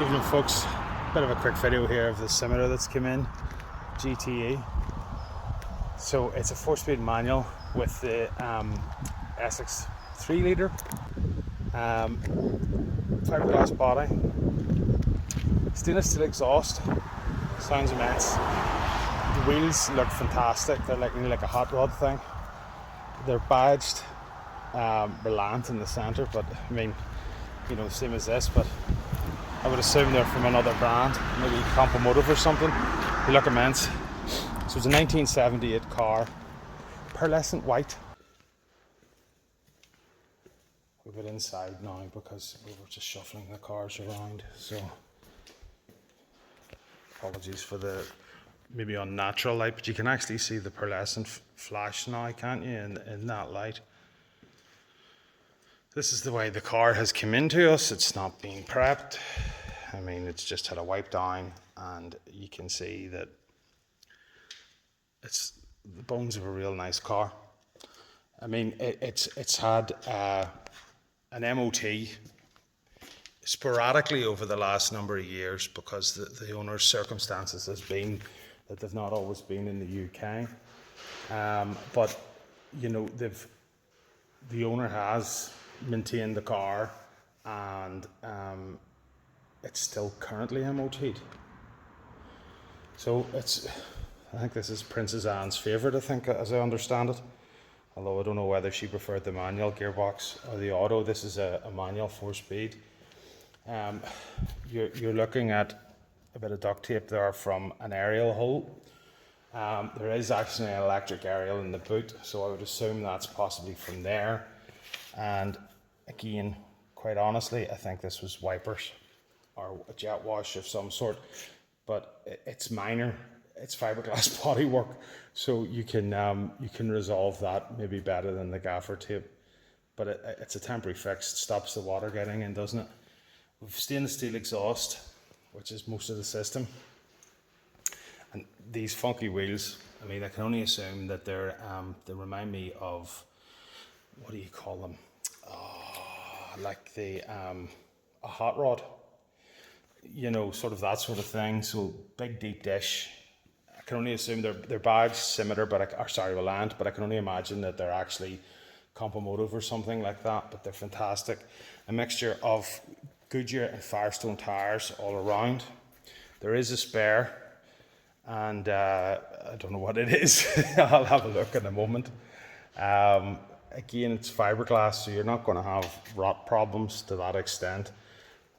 Evening folks, bit of a quick video here of the Scimitar that's come in, GTE. So it's a 4-speed manual with the Essex 3 litre fiberglass body, stainless steel exhaust, sounds immense. The wheels look fantastic, they're like a hot rod thing. They're badged Reliant in the centre, but I mean, you know, same as this, but I would assume they're from another brand, maybe Compomotive or something. They look immense. So it's a 1978 car, pearlescent white. We've it inside now because we were just shuffling the cars around, so apologies for the maybe unnatural light, but you can actually see the pearlescent flash now, can't you, in that light. This is the way the car has come into us. It's not being prepped. I mean, it's just had a wipe down, and you can see that it's the bones of a real nice car. I mean, it's had an MOT sporadically over the last number of years because the owner's circumstances has been that they've not always been in the UK. But you know, the owner has maintained the car, and it's still currently MOT'd. So I think this is Princess Anne's favourite, I think, as I understand it. Although I don't know whether she preferred the manual gearbox or the auto. This is a manual 4-speed. You're looking at a bit of duct tape there from an aerial hole. There is actually an electric aerial in the boot, so I would assume that's possibly from there. And again, quite honestly, I think this was wipers or a jet wash of some sort, but it's minor. It's fiberglass bodywork, so you can resolve that maybe better than the gaffer tape. But it's a temporary fix. It stops the water getting in, doesn't it? We've stainless steel exhaust, which is most of the system, and these funky wheels. I mean, I can only assume that they remind me of, what do you call them? Like a hot rod, you know, sort of that sort of thing. So big deep dish. I can only assume they're badged Scimitar, Reliant, but I can only imagine that they're actually Compomotive or something like that. But they're fantastic. A mixture of Goodyear and Firestone tires all around. There is a spare, and I don't know what it is. I'll have a look in a moment. Again, it's fiberglass, so you're not going to have rot problems to that extent.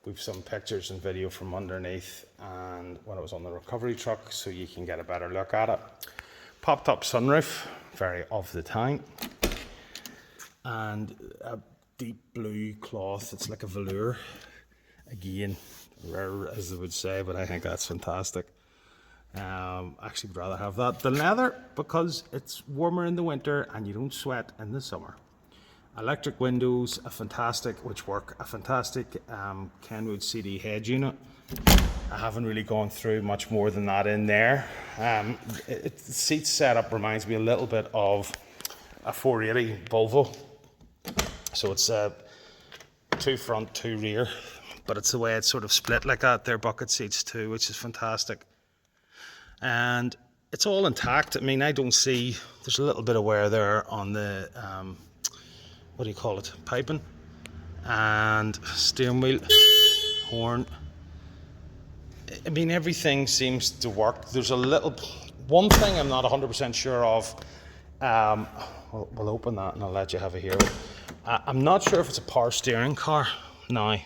We've some pictures and video from underneath and when it was on the recovery truck, so you can get a better look at it. Popped up sunroof, very of the time, and a deep blue cloth. It's like a velour. Again, rare as they would say, but I think that's fantastic. Actually would rather have that than leather because it's warmer in the winter and you don't sweat in the summer. Electric windows, a fantastic Kenwood CD head unit. I haven't really gone through much more than that in there. The seat setup reminds me a little bit of a 480 Volvo. So it's 2 front, 2 rear, but it's the way it's sort of split like that. They're bucket seats too, which is fantastic. And it's all intact. I mean, I don't see, there's a little bit of wear there on the, what do you call it, piping, and steering wheel, horn. I mean, everything seems to work. There's one thing I'm not 100% sure of. We'll open that and I'll let you have a hear. I'm not sure if it's a power steering car. Now,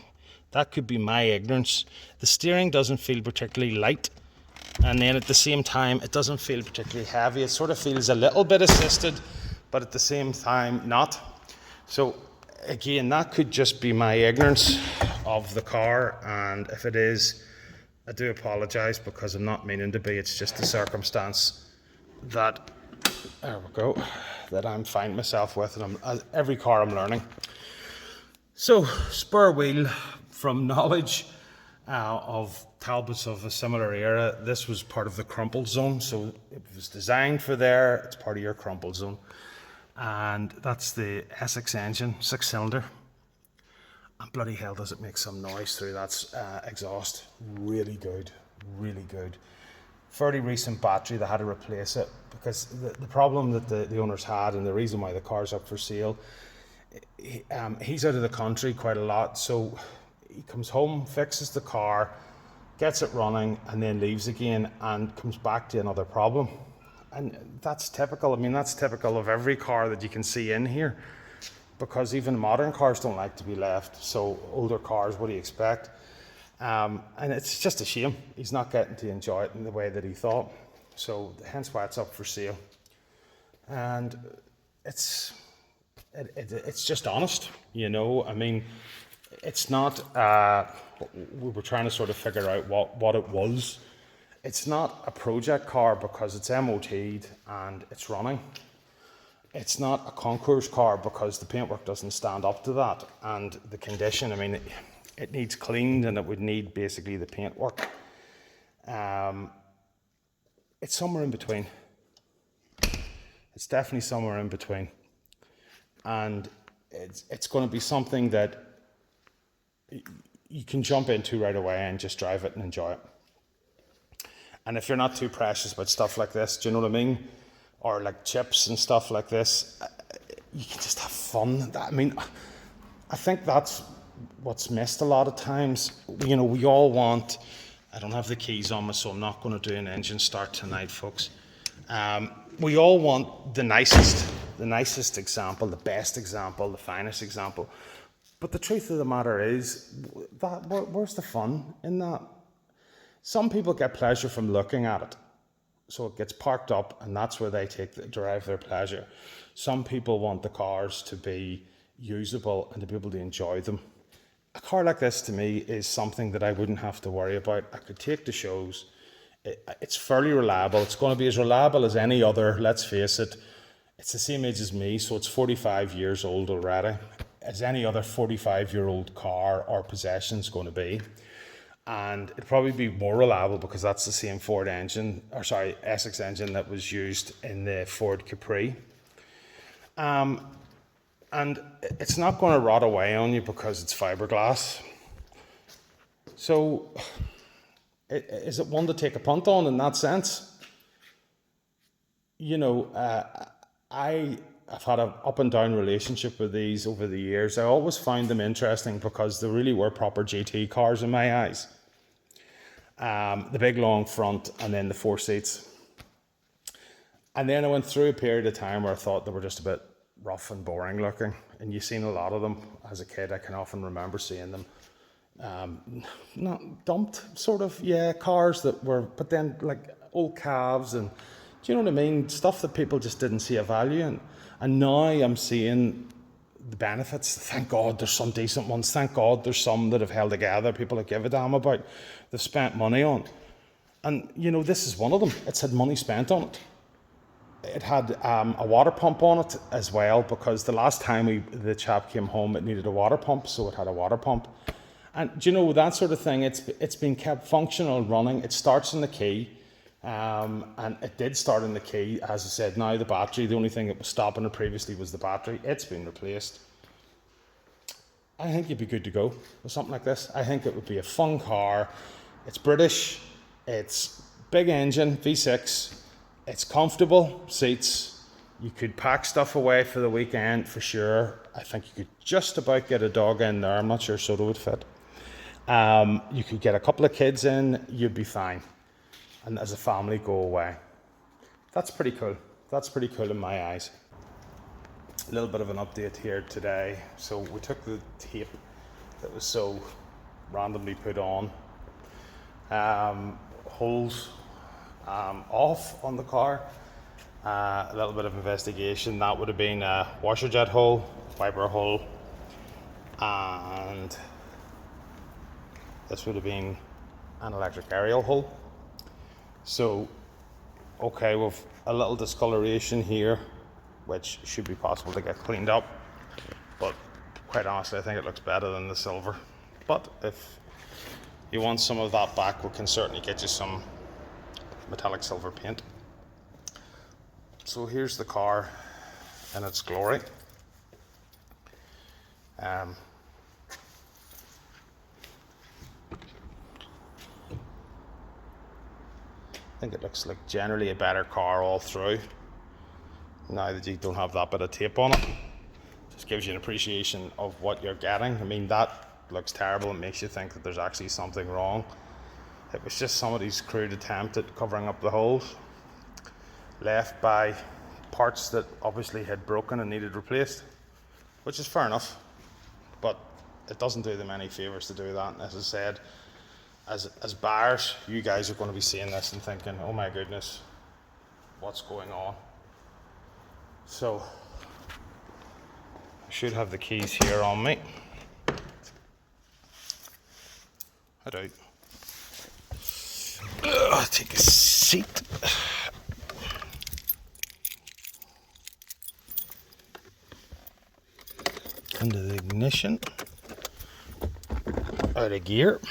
that could be my ignorance. The steering doesn't feel particularly light, and then at the same time it doesn't feel particularly heavy. It sort of feels a little bit assisted, but at the same time not. So again, that could just be my ignorance of the car, and if it is, I do apologise because I'm not meaning to be. It's just the circumstance that, there we go, that I'm finding myself with, and every car I'm learning. So, spur wheel, from knowledge of Talbots of a similar era, this was part of the crumple zone, so it was designed for there. It's part of your crumple zone, and that's the Essex engine, 6-cylinder. And bloody hell does it make some noise through that exhaust. Really good, really good. Fairly recent battery, they had to replace it because the problem that the owners had, and the reason why the car's up for sale, he's out of the country quite a lot, so he comes home, fixes the car, gets it running, and then leaves again and comes back to another problem. And that's typical. I mean, that's typical of every car that you can see in here, because even modern cars don't like to be left. So older cars, what do you expect? And it's just a shame he's not getting to enjoy it in the way that he thought. So hence why it's up for sale. And it's just honest, you know. I mean, it's not, we were trying to sort of figure out what it was. It's not a project car because it's MOT'd and it's running. It's not a concours car because the paintwork doesn't stand up to that. And the condition, I mean, it needs cleaned, and it would need basically the paintwork. It's somewhere in between. It's definitely somewhere in between. And it's going to be something that you can jump into right away and just drive it and enjoy it. And if you're not too precious about stuff like this, do you know what I mean? Or like chips and stuff like this, you can just have fun. I mean, I think that's what's missed a lot of times. You know, we all want, I don't have the keys on me, so I'm not going to do an engine start tonight, folks. We all want the nicest example, the best example, the finest example. But the truth of the matter is, that where's the fun in that? Some people get pleasure from looking at it. So it gets parked up, and that's where they derive their pleasure. Some people want the cars to be usable and to be able to enjoy them. A car like this to me is something that I wouldn't have to worry about. I could take to shows. It's fairly reliable. It's going to be as reliable as any other, let's face it. It's the same age as me, so it's 45 years old already, as any other 45-year-old car or possession is going to be. And it'd probably be more reliable because that's the same Essex engine that was used in the Ford Capri. And it's not going to rot away on you because it's fiberglass. So, is it one to take a punt on in that sense? You know, I've had an up and down relationship with these over the years. I always found them interesting because they really were proper GT cars in my eyes. The big long front and then the 4 seats. And then I went through a period of time where I thought they were just a bit rough and boring looking. And you've seen a lot of them as a kid. I can often remember seeing them. Not dumped, sort of, yeah, cars that were, but then like old calves and, do you know what I mean? Stuff that people just didn't see a value in. And now I'm seeing the benefits. Thank God there's some decent ones. Thank God there's some that have held together, people that give a damn about, they've spent money on. And, you know, this is one of them. It's had money spent on it. It had a water pump on it as well, because the last time the chap came home, it needed a water pump, so it had a water pump. And, do you know, that sort of thing, it's been kept functional, running. It starts in the key. And it did start in the key, as I said. Now the battery, the only thing that was stopping it previously was the battery. It's been replaced. I think you'd be good to go with something like this. I think it would be a fun car. It's British, it's big engine, V6, it's comfortable seats. You could pack stuff away for the weekend for sure. I think you could just about get a dog in there. I'm not sure Soda would fit. You could get a couple of kids in, you'd be fine. And as a family, go away. That's pretty cool. That's pretty cool in my eyes. A little bit of an update here today. So we took the tape that was so randomly put on, holes off on the car. A little bit of investigation. That would have been a washer jet hole, wiper hole, and this would have been an electric aerial hole. So, okay, we've a little discoloration here, which should be possible to get cleaned up. But quite honestly, I think it looks better than the silver. But if you want some of that back, we can certainly get you some metallic silver paint. So here's the car in its glory. I think it looks like generally a better car all through. Now that you don't have that bit of tape on it, just gives you an appreciation of what you're getting. I mean, that looks terrible. It makes you think that there's actually something wrong. It was just somebody's crude attempt at covering up the holes left by parts that obviously had broken and needed replaced, which is fair enough, but it doesn't do them any favors to do that. And as I said, as buyers, you guys are going to be seeing this and thinking, oh my goodness, what's going on? So I should have the keys here on me. I do. Take a seat. Into the ignition. Out of gear.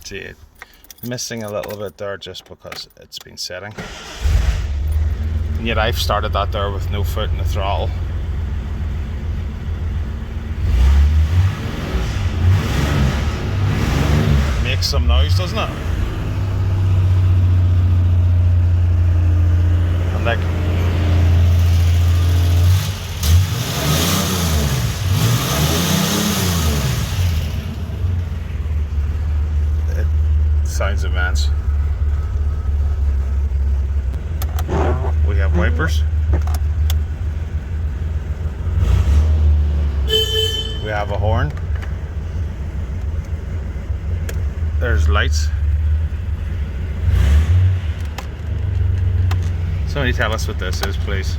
See it missing a little bit there just because it's been setting. And yet I've started that there with no foot in the throttle. Makes some noise, doesn't it? And like it sounds immense. We have wipers. We have a horn. There's lights. Somebody tell us what this is, please,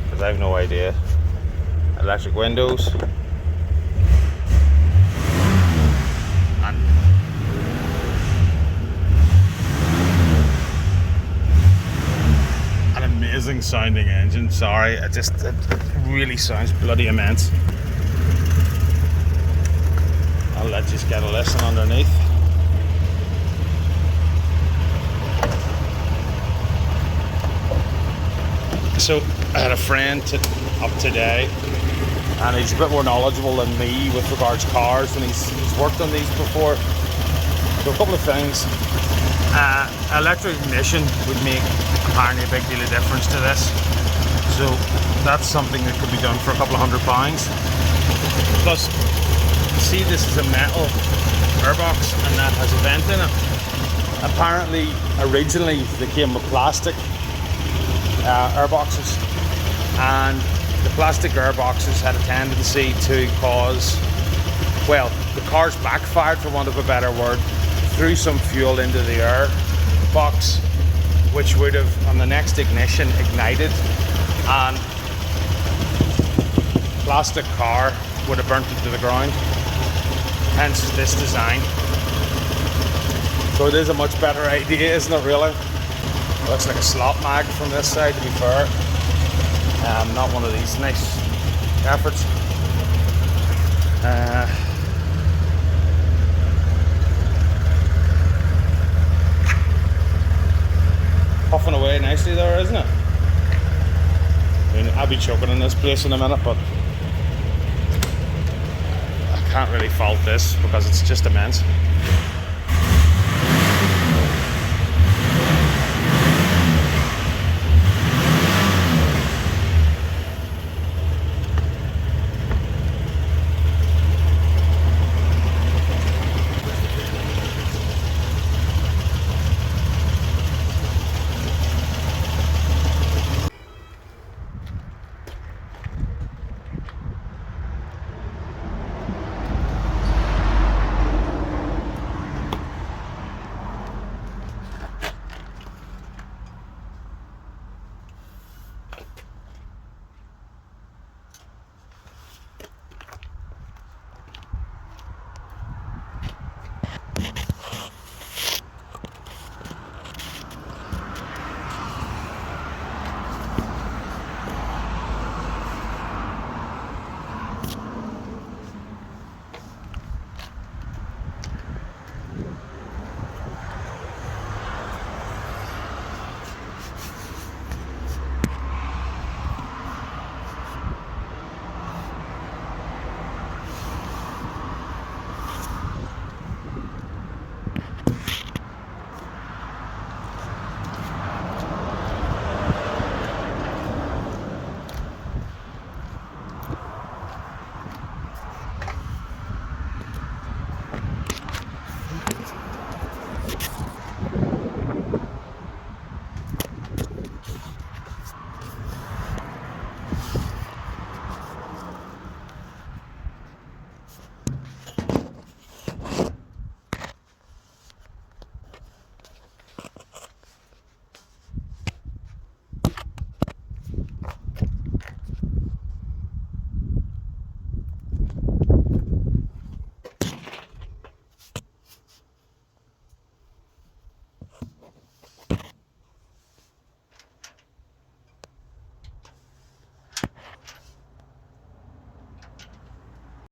because I have no idea. Electric windows. An amazing sounding engine. Sorry, it really sounds bloody immense. I'll let you get a listen underneath. So I had a friend up today, and he's a bit more knowledgeable than me with regards to cars, and he's worked on these before. So a couple of things. Electric ignition would make apparently a big deal of difference to this. So that's something that could be done for a couple of £100. Plus, see, this is a metal airbox and that has a vent in it. Apparently, originally they came with plastic airboxes, and the plastic airboxes had a tendency to cause, well, the cars backfired, for want of a better word, threw some fuel into the air box, which would have, on the next ignition, ignited, and plastic car would have burnt it to the ground. Hence this design. So it is a much better idea, isn't it, really? Looks like a slot mag from this side, to be fair. Not one of these nice efforts. Puffing away nicely there, isn't it? I mean, I'll be choking in this place in a minute, but I can't really fault this because it's just immense.